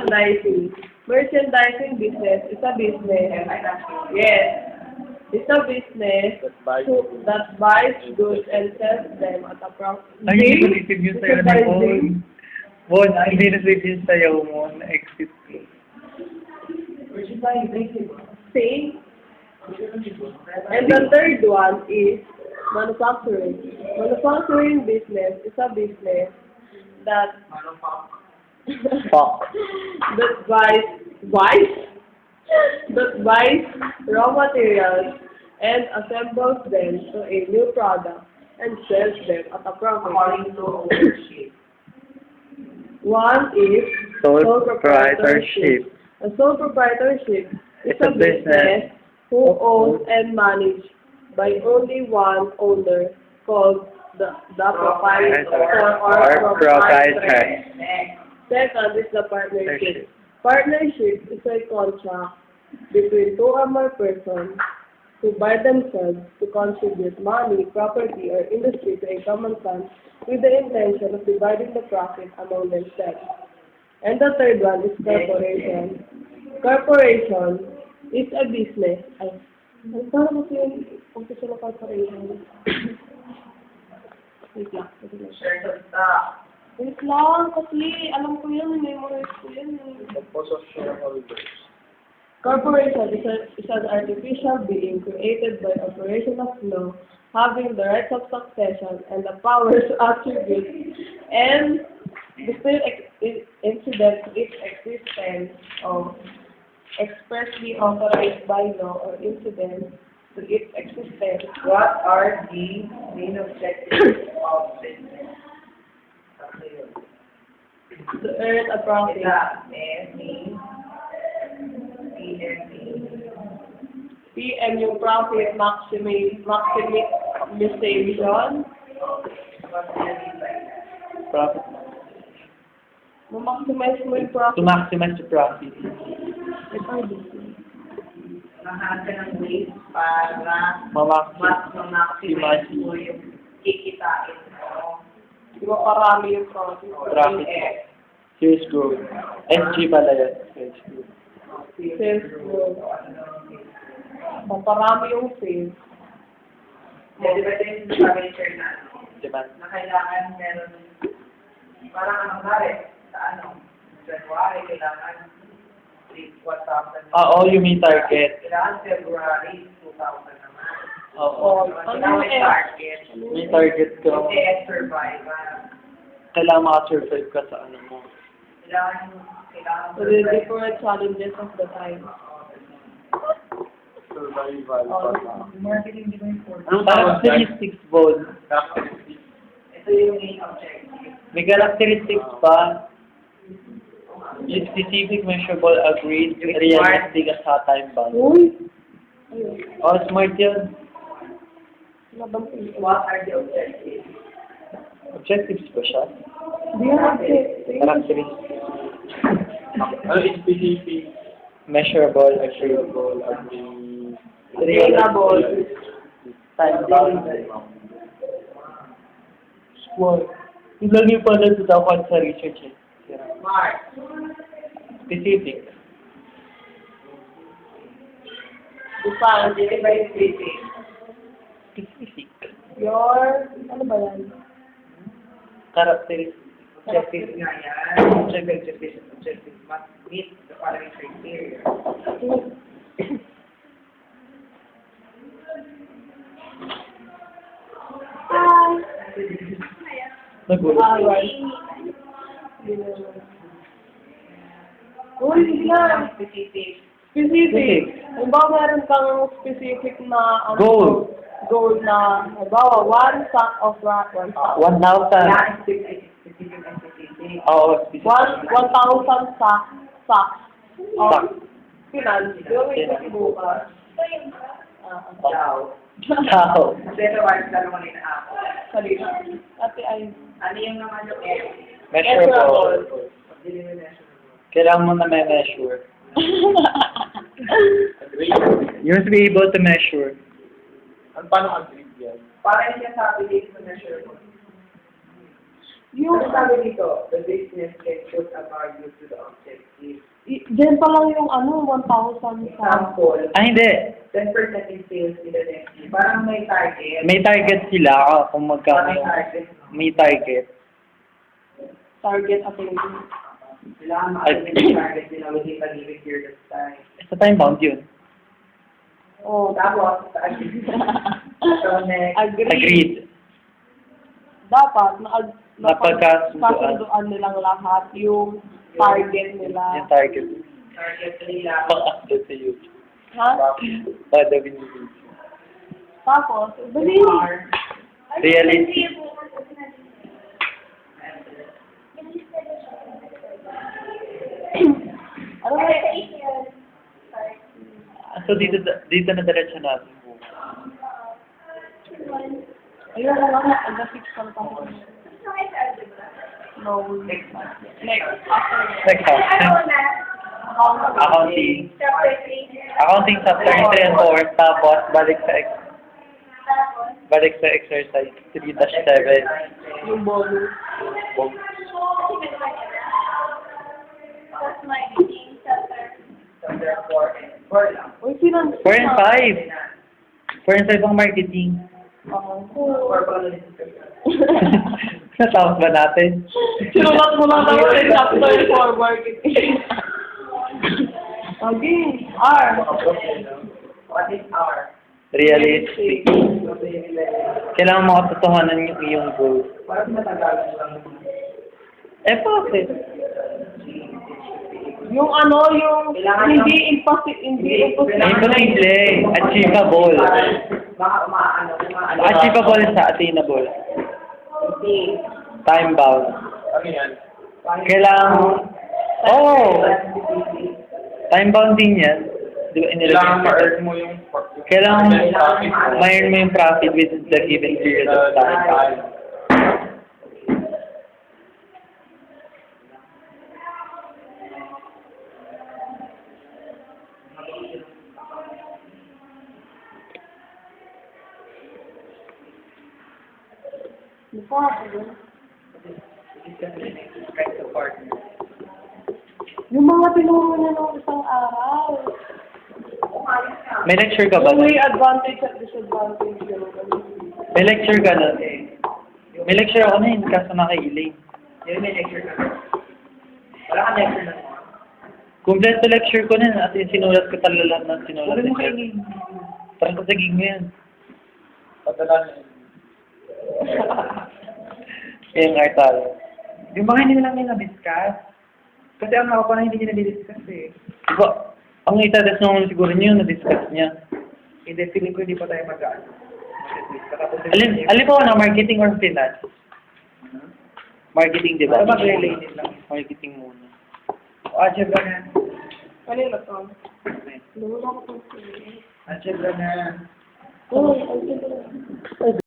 merchandising. Merchandising business is a business. Yes. It's a business that buys goods and sells them at a profit. Ay, hindi ko naisip yung sayo ni Bon. Bon, hindi naisip yung sayo mo. Na-exit ko. Same. And the third one is manufacturing. Manufacturing business is a business that Fuck. that buys raw materials and assembles them to a new product and sells them at a profit. One is Sole proprietorship. A sole proprietorship is It's a business who owns and managed by only one owner called the proprietor or proprietor. Second is the partnership. Partnership is a contract between two or more persons who by themselves to contribute money, property, or industry to a common fund with the intention of dividing the profit among themselves. And the third one is corporation. Corporation is a business. Ano mo yung function ng corporation? Wait lang. Wait lang, kasi alam ko yan, memorize ko yan. Corporation is an artificial being created by operation of law, having the rights of succession and the power to attribute and still incident to its existence or expressly authorized by law or incident to its existence. What are the main objectives of business? To earn a profit. PM yung profit maximization. Profit. Ma-maximize mo yung profit. To maximize the profit. Lahat ka ng ways para Ma-maximize mo yung kikitain mo. Di ba parami yung profit? Profit. Sales growth. SG pala yan. Sales growth. Sales growth. Parami yung sales. Di ba din sa venture na Demand. na kailangan meron parang anong pare sa January kailangan 1,000. Oo, you may target. Kailangan February 2,000 naman. Oo. Ano May target. May target ka. Hindi survive. Kailangan maka-survive ka sa ano mo. Kailangan So the different challenges of the time. Survival marketing di ba important? Anong characteristics, Bon? Ito yung main objective. May characteristics pa. Yung specific, measurable, agreed, realistic, at sa time bound. Uy! Ayun. Oh, smart yun. What are the objectives? Objectives ba siya? Di yan Characteristics. Ano is specific? Measurable, achievable, agreed. Relatable. Time bound. Smart. Yung lang yung pala tutakan sa research eh. Smart. Specific. Define. Hindi ba yung specific? Specific. Your, ano ba yan? Characteristics. Objective nga yan. Objective must meet the following criteria. Nagulat. Alright. Uy, hindi yan. Specific. Specific. Halimbawa, meron kang specific na Goal. Goal na, halimbawa, one sack of rice. 1,000. Yan, specific and specific. Oo, specific. 1,000 sacks Sack. of finance. Gawin ko si bukas. Ciao. Ciao. Pero wala ka naman na ako. Salita. Ate ay, Ano yung naman yung F? Measurable. Pagdili mo na siya. Kailangan mo na may measure. You must be able to measure. Ano paano agree yan? Para yung sabi dito sa measurable. yung, Ano sabi dito? The business can put a value to the objective Diyan pa lang yung 1,000 sa... Sample. Ah, hindi. 10% in sales in the next year. Parang may target. May target sila kung magkano May yung... target. May target. target attending. Kailangan makakita yung target nila within a given period of time. Sa time bound yun. Oh, Tapos, so next, Agreed. dapat Napagkasunduan. kasunduan nilang lahat yung target nila. Yung target. target nila. Pang-upload sa YouTube. Ha? Kada video. Tapos, dali. Are Realistic. Ano ba? So dito na diretso natin. Ayun na lang, nag-6 pa na tayo. No. Next. After. Next accounting. Accounting chapter 3 and 4, tapos balik sa exercise 3-7. Yung bonus. so therefore, and 4 lang. Uy, sinan? 4 and 5. 4 and 5 ang marketing. Oo. 4 pa lang. Natapos ba natin? Sinulat mo lang naman sa chapter 4 marketing. Okay. R. What is our? Realistic. Kailangan makatotohanan yung iyong goal. Parang matagalan lang. Eh, bakit? Yung hindi impossible. Imposible. Achievable. Baka umaano. Achievable sa attainable. Hindi. Time bound. Ano yan? Kailangan... Time bound din yan. Di ba Kailangan inilagay? ma-earn mo yung Kailangan profit mo. ma-earn mo yung profit within the given period of time. Yung mga tinuro niya nung isang araw. May lecture ka ba? Yung may advantage at disadvantage. May lecture ka na. May lecture ako na yun, kaso nakailing. Yun may lecture na. Wala kang lecture na. Kompleto lecture ko na yun, at sinulat ko talaga lahat ng sinulat. Sabi mo kayo Parang kasagig mo yan. Padala na yun. Yung artal. yung mga hindi lang nila na-discuss. Kasi ang ako na hindi nila na-discuss eh. Diba, ang itadas naman siguro niyo, na-discuss niya. Hindi, feeling ko hindi pa tayo mag-ano. Alin po na, marketing or finance? Marketing, di ba? Ano mag-related lang? Marketing muna. Algebra na. Kanina to. Lula ko to. Algebra na. Uy,